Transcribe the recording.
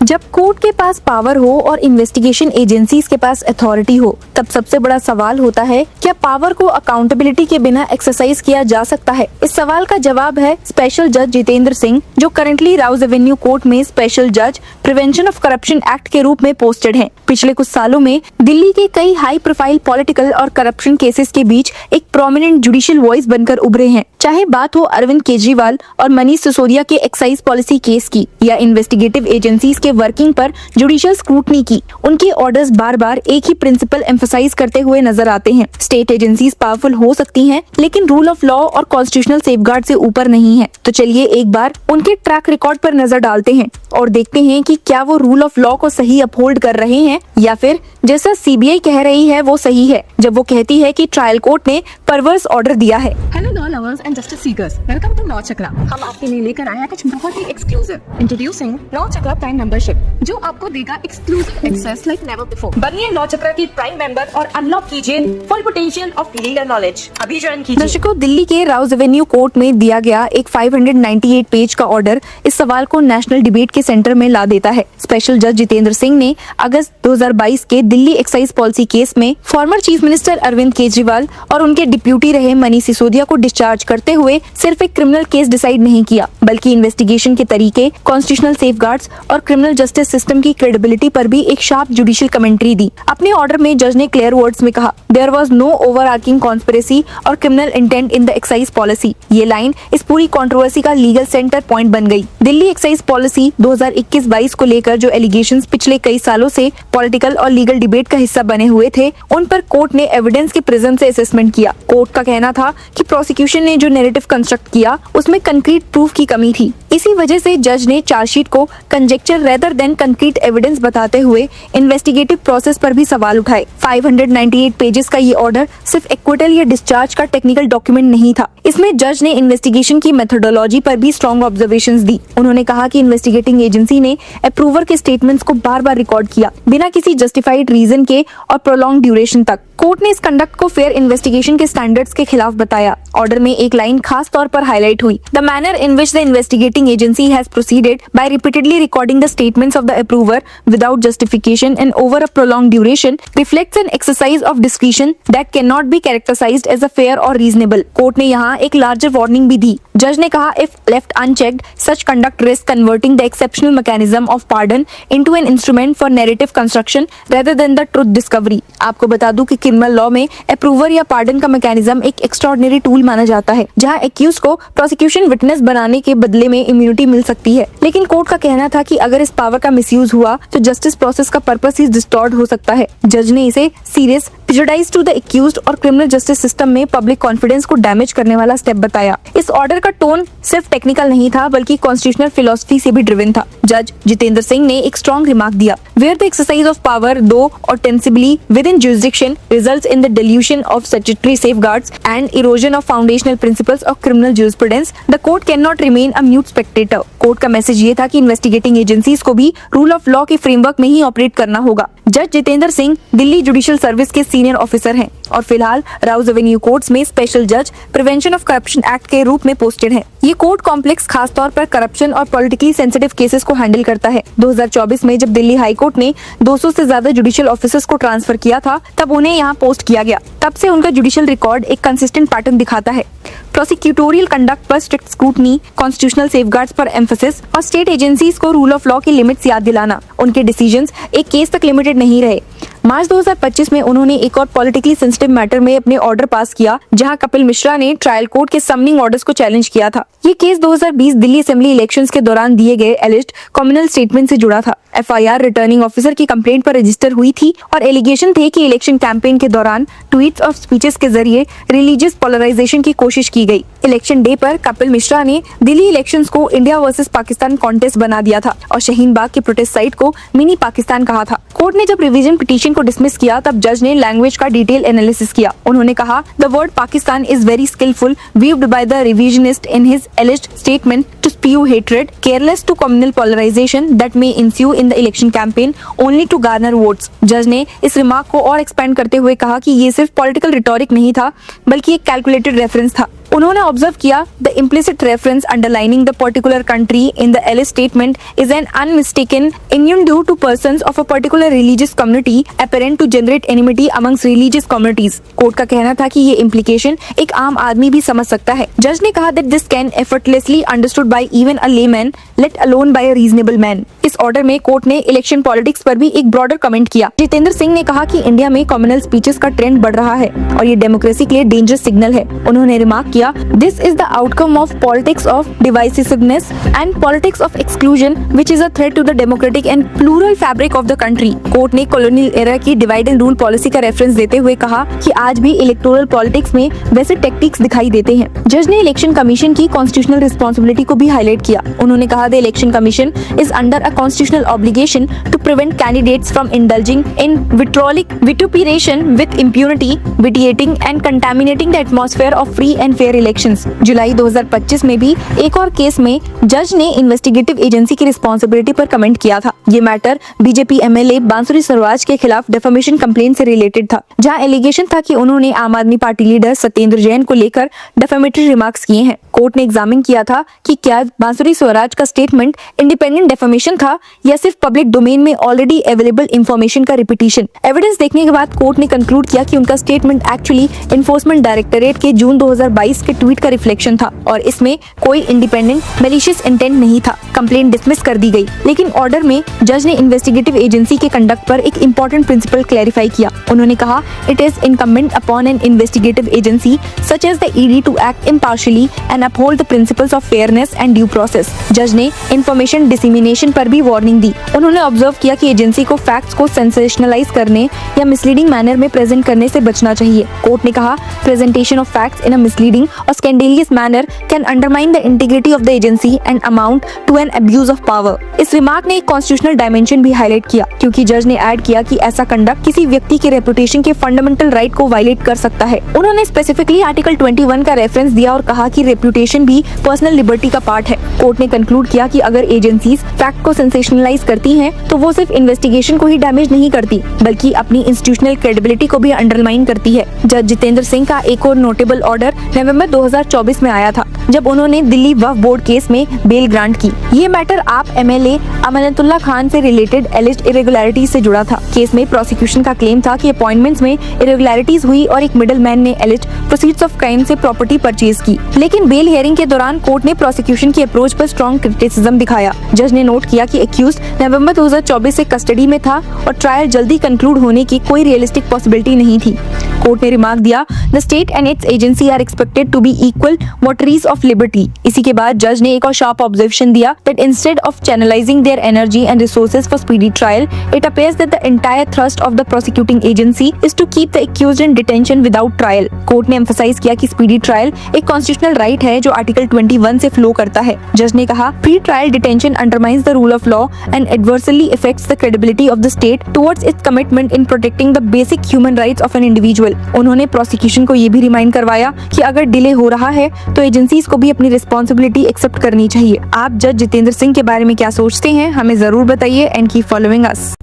जब कोर्ट के पास पावर हो और इन्वेस्टिगेशन एजेंसीज के पास अथॉरिटी हो, तब सबसे बड़ा सवाल होता है, क्या पावर को अकाउंटेबिलिटी के बिना एक्सरसाइज किया जा सकता है? इस सवाल का जवाब है स्पेशल जज जितेंद्र सिंह, जो करंटली राउज एवेन्यू कोर्ट में स्पेशल जज प्रिवेंशन ऑफ करप्शन एक्ट के रूप में पोस्टेड हैं। पिछले कुछ सालों में दिल्ली के कई हाई प्रोफाइल पॉलिटिकल और करप्शन केसेस के बीच एक प्रोमिनेंट जुडिशियल वॉइस बनकर उभरे हैं। चाहे बात हो अरविंद केजरीवाल और मनीष सिसोदिया के एक्साइज पॉलिसी केस की या इन्वेस्टिगेटिव एजेंसीज के वर्किंग पर जुडिशियल स्क्रूटनी की, उनके ऑर्डर्स बार बार एक ही प्रिंसिपल एम्फसाइज करते हुए नजर आते हैं। स्टेट एजेंसीज पावरफुल हो सकती हैं, लेकिन रूल ऑफ लॉ और कॉन्स्टिट्यूशनल सेफगार्ड से ऊपर नहीं है। तो चलिए एक बार उनके ट्रैक रिकॉर्ड पर नजर डालते हैं और देखते हैं कि क्या वो रूल ऑफ लॉ को सही अपहोल्ड कर रहे हैं या फिर जैसा सीबीआई कह रही है वो सही है, जब वो कहती है कि ट्रायल कोर्ट ने परवर्स ऑर्डर दिया है। Hello law lovers and justice seekers, welcome to law Chakra. हम आपके लिए लेकर आए हैं कुछ बहुत ही exclusive. Introducing law Chakra prime membership, जो आपको देगा exclusive access like never before. बनिए लॉ चक्रा की प्राइम मेंबर और अनलॉक कीजिए full potential of legal knowledge. अभी ज्वाइन कीजिए। दर्शकों, दिल्ली के राउज एवेन्यू कोर्ट में दिया गया एक 598 पेज का ऑर्डर इस सवाल को नेशनल डिबेट के सेंटर में ला देता है। स्पेशल जज जितेंद्र सिंह ने अगस्त 2022 के दिल्ली एक्साइज पॉलिसी केस में former chief minister Arvind Kejriwal और उनके डिप्यूटी रहे मनीष सिसोदिया को डिस्चार्ज करते हुए सिर्फ एक क्रिमिनल केस डिसाइड नहीं किया, बल्कि इन्वेस्टिगेशन के तरीके, कॉन्स्टिट्यूशनल सेफगार्ड्स और क्रिमिनल जस्टिस सिस्टम की क्रेडिबिलिटी पर भी एक शार्प जुडिशियल कमेंट्री दी। अपने ऑर्डर में जज ने क्लियर वर्ड्स में कहा, there was no overarching conspiracy और criminal intent in the excise policy. ये लाइन इस पूरी कंट्रोवर्सी का लीगल सेंटर पॉइंट बन गई। दिल्ली एक्साइज पॉलिसी 2021-22 को लेकर जो एलिगेशंस पिछले कई सालों से पॉलिटिकल और लीगल डिबेट का हिस्सा बने हुए थे, उन पर कोर्ट ने एविडेंस के प्रिज्म से असेसमेंट किया। कोर्ट का कहना था कि प्रोसिक्यूशन ने जो नैरेटिव कंस्ट्रक्ट किया उसमें कंक्रीट प्रूफ की कमी थी। इसी वजह से जज ने चार्जशीट को conjecture rather than concrete evidence बताते हुए इन्वेस्टिगेटिव प्रोसेस पर भी सवाल उठाए। 598 पेजेस का ये ऑर्डर सिर्फ एक्विटल या डिस्चार्ज का टेक्निकल डॉक्यूमेंट नहीं था। इसमें जज ने इन्वेस्टिगेशन की मेथोडोलॉजी पर भी स्ट्रॉन्ग ऑब्जर्वेशंस दी। उन्होंने कहा कि इन्वेस्टिगेटिंग एजेंसी ने अप्रूवर के स्टेटमेंट्स को बार बार रिकॉर्ड किया, बिना किसी जस्टिफाइड रीजन के और प्रोलॉन्ग ड्यूरेशन तक। कोर्ट ने इस कंडक्ट को फेयर इन्वेस्टिगेशन के स्टैंडर्ड्स के खिलाफ बताया। ऑर्डर में एक लाइन खास तौर पर हाईलाइट हुई, the manner in which the investigating agency has proceeded by repeatedly recording the statements of the approver without justification and over a prolong duration reflects an exercise of discretion that can not be characterised as a fair or reasonable. Court ने यहाँ एक larger warning भी दी। जज ने कहा, if left unchecked, such conduct risks converting the exceptional mechanism of pardon into an instrument for narrative construction rather than the truth discovery। आपको बता दूं कि क्रिमिनल लॉ में अप्रूवर या पार्डन का मैकेनिज्म एक एक्स्ट्राऑर्डिनरी टूल माना जाता है, जहां एक्यूज को प्रोसिक्यूशन विटनेस बनाने के बदले में इम्यूनिटी मिल सकती है। लेकिन कोर्ट का कहना था कि अगर इस पावर का मिसयूज हुआ तो जस्टिस प्रोसेस का पर्पस ही डिस्टॉर्ट हो सकता है। जज ने इसे serious, prejudice to the accused और क्रिमिनल जस्टिस सिस्टम में पब्लिक कॉन्फिडेंस को डैमेज करने वाला स्टेप बताया। इस ऑर्डर का टोन सिर्फ टेक्निकल नहीं था, बल्कि कॉन्स्टिट्यूशनल फिलॉसफी से भी ड्रिवन था। जज जितेंद्र सिंह ने एक स्ट्रॉन्ग रिमार्क दिया, where the exercise of power though ostensibly within jurisdiction results in the dilution of statutory safeguards and erosion of foundational principles of criminal jurisprudence, the court cannot remain a mute spectator। Court का message ये था कि investigating agencies को भी rule of law के framework में ही operate करना होगा। जज जितेंद्र सिंह दिल्ली जुडिशियल सर्विस के सीनियर ऑफिसर हैं और फिलहाल राउज एवेन्यू कोर्ट्स में स्पेशल जज प्रिवेंशन ऑफ करप्शन एक्ट के रूप में पोस्टेड हैं। ये कोर्ट कॉम्प्लेक्स खास तौर पर करप्शन और पॉलिटिकली सेंसिटिव केसेस को हैंडल करता है। 2024 में जब दिल्ली हाई कोर्ट ने 200 से ज्यादा जुडिशियल ऑफिसर्स को ट्रांसफर किया था, तब उन्हें यहाँ पोस्ट किया गया। तब से उनका जुडिशियल रिकॉर्ड एक कंसिस्टेंट पैटर्न दिखाता है, प्रोसिक्यूटोरियल कंडक्ट पर स्ट्रिक्ट स्क्रूटनी, कॉन्स्टिट्यूशनल सेफगार्ड्स पर एम्फेसिस और स्टेट एजेंसीज को रूल ऑफ लॉ की लिमिट्स याद दिलाना। उनके डिसीजंस एक केस तक लिमिटेड नहीं रहे। मार्च 2025 में उन्होंने एक और पॉलिटिकली सेंसिटिव मैटर में अपने ऑर्डर पास किया, जहां कपिल मिश्रा ने ट्रायल कोर्ट के समनिंग ऑर्डर्स को चैलेंज किया था। ये केस 2020 दिल्ली असेंबली इलेक्शंस के दौरान दिए गए एलिज्ड कम्युनल स्टेटमेंट से जुड़ा था। एफआईआर रिटर्निंग ऑफिसर की कंप्लेंट पर रजिस्टर हुई थी और एलिगेशन थे कि इलेक्शन कैंपेन के दौरान ट्वीट्स और स्पीचेस के जरिए रिलीजियस पोलराइजेशन की कोशिश की गई। इलेक्शन डे पर कपिल मिश्रा ने दिल्ली इलेक्शंस को इंडिया वर्सेस पाकिस्तान कॉन्टेस्ट बना दिया था और शाहीन बाग की प्रोटेस्ट साइट को मिनी पाकिस्तान कहा था। कोर्ट ने जब रिवीजन पिटीशन को डिसमिस किया, तब जज ने लैंग्वेज का डिटेल एनालिसिस किया। उन्होंने कहा, the word Pakistan is very skilful weaved by the revisionist in his alleged statement to spew hatred careless to communal polarisation that may ensue in the election campaign only to garner votes. जज ने इस remark को और expand करते हुए कहा कि ये सिर्फ पॉलिटिकल रिटोरिक नहीं था, बल्कि एक कैलकुलेटेड रेफरेंस था। उन्होंने ऑब्जर्व किया the implicit reference underlining the particular country in the Ellis statement is an unmistaken innuendo to persons of a particular religious community apparent to generate enmity amongst religious communities। Court का कहना था कि ये implication एक आम आदमी भी समझ सकता है। जज ने कहा that this can effortlessly understood by even a layman, let alone by a reasonable man। इस ऑर्डर में कोर्ट ने इलेक्शन पॉलिटिक्स पर भी एक ब्रॉडर कमेंट किया। जितेंद्र सिंह ने कहा कि इंडिया में कम्युनल स्पीचेस का ट्रेंड बढ़ रहा है और ये डेमोक्रेसी के लिए डेंजरस सिग्नल है। उन्होंने रिमार्क किया, this is the outcome of politics of divisiveness and politics of exclusion which is a threat to the democratic and plural fabric of the country. Court ने कॉलोनियल एरा की divide and rule policy का reference देते हुए कहा कि आज भी electoral politics में वैसे टेक्टिक्स दिखाई देते हैं। जज ने इलेक्शन कमीशन की कॉन्स्टिट्यूशनल रिस्पॉन्सिबिलिटी को भी हाईलाइट किया। उन्होंने कहा the election commission is under a constitutional obligation to prevent candidates from indulging in vitriolic vituperation with impunity, vitiating and contaminating the atmosphere of free and fair elections। जुलाई 2025 में भी एक और case में जज ने इन्वेस्टिगेटिव एजेंसी की responsibility पर comment किया था। ये मैटर बीजेपी एमएलए बांसुरी स्वराज के खिलाफ डेफेमेशन कंप्लेंट से रिलेटेड था, जहां एलिगेशन था कि उन्होंने आम आदमी पार्टी लीडर सत्येंद्र जैन को लेकर डेफेमेटरी रिमार्क्स किए हैं। कोर्ट ने एग्जामिन किया था कि क्या बांसुरी स्वराज का स्टेटमेंट इंडिपेंडेंट डेफेमेशन था या सिर्फ पब्लिक डोमेन में ऑलरेडी अवेलेबल इंफॉर्मेशन का रिपीटिशन। एविडेंस देखने के बाद कोर्ट ने कंक्लूड किया कि उनका स्टेटमेंट एक्चुअली एनफोर्समेंट डायरेक्टोरेट के जून 2022 के ट्वीट का रिफ्लेक्शन था और इसमें कोई इंडिपेंडेंट मैलिशियस इंटेंट नहीं था। कंप्लेंट डिसमिस कर दी गई, लेकिन ऑर्डर में जज ने इन्वेस्टिगेटिव एजेंसी के कंडक्ट पर एक इंपॉर्टेंट प्रिंसिपल क्लैरिफाई किया। उन्होंने कहा, it is incumbent upon an investigative agency such as the ED to act impartially and uphold the principles of fairness and due process. जज ने इंफॉर्मेशन डिसेमिनेशन पर भी वार्निंग दी। उन्होंने ऑब्जर्व किया कि एजेंसी को फैक्ट्स को सेंसेशनलाइज करने या मिसलीडिंग मैनर में प्रेजेंट करने से बचना चाहिए। कोर्ट ने कहा, presentation of facts in a misleading और scandalous manner can undermine the integrity of the agency and amount to an abuse of power. इस रिमार्क ने एक कॉन्स्टिट्यूशनल डायमेंशन भी हाईलाइट किया, क्योंकि जज ने ऐड किया कि ऐसा कंडक्ट किसी व्यक्ति के रेपुटेशन के फंडामेंटल राइट को वायलेट कर सकता है। उन्होंने स्पेसिफिकली आर्टिकल 21 का रेफरेंस दिया और कहा कि रेपुटेशन भी पर्सनल लिबर्टी का पार्ट है। कोर्ट ने कंक्लूड किया कि अगर एजेंसीज फैक्ट को सेंसेशनलाइज करती हैं, तो वो सिर्फ इन्वेस्टिगेशन को ही डैमेज नहीं करती, बल्कि अपनी इंस्टीट्यूशनल क्रेडिबिलिटी को भी अंडरमाइन करती है। जज जितेंद्र सिंह का एक और नोटेबल ऑर्डर नवंबर 2024 में आया था, जब उन्होंने दिल्ली वक्फ बोर्ड केस में बेल ग्रांट की। ये मैटर आप एमएलए अमानतुल्लाह खान से रिलेटेड एलिज्ड इरेगुलरिटी से जुड़ा था। केस में प्रोसिक्यूशन का क्लेम था कि अपॉइंटमेंट्स में इरेगुलरिटीज हुई और एक मिडल मैन ने एलिज्ड प्रोसीड्स ऑफ क्राइम से प्रॉपर्टी परचेज की। लेकिन बेल हियरिंग के दौरान कोर्ट ने प्रोसिक्यूशन की अप्रोच पर स्ट्रॉन्ग क्रिटिसिज्म दिखाया। जज ने नोट किया कि एक्यूज्ड नवंबर 2024 से कस्टडी में था और ट्रायल जल्दी कंक्लूड होने की कोई रियलिस्टिक पॉसिबिलिटी नहीं थी। कोर्ट ने रिमार्क दिया, the state and its agency are expected to be equal votaries of liberty. इसी के बाद जज ने एक और शार्प ऑब्जर्वेशन दिया that instead of channelising their energy and resources for speedy trial, it appears that the entire thrust of the prosecuting agency is to keep the accused in detention without trial. Court ने emphasise किया कि speedy trial एक constitutional right है जो article 21 से flow करता है। जज ने कहा, pre trial detention undermines the rule of law and adversely effects the credibility of the state towards it's commitment in protecting the basic human rights of an individual. उन्होंने prosecution को ये भी रिमाइंड करवाया कि अगर डिले हो रहा है तो एजेंसीज को भी अपनी रिस्पॉन्सिबिलिटी एक्सेप्ट करनी चाहिए। आप जज जितेंद्र सिंह के बारे में क्या सोचते हैं, हमें जरूर बताइए एंड कीप फॉलोइंग अस।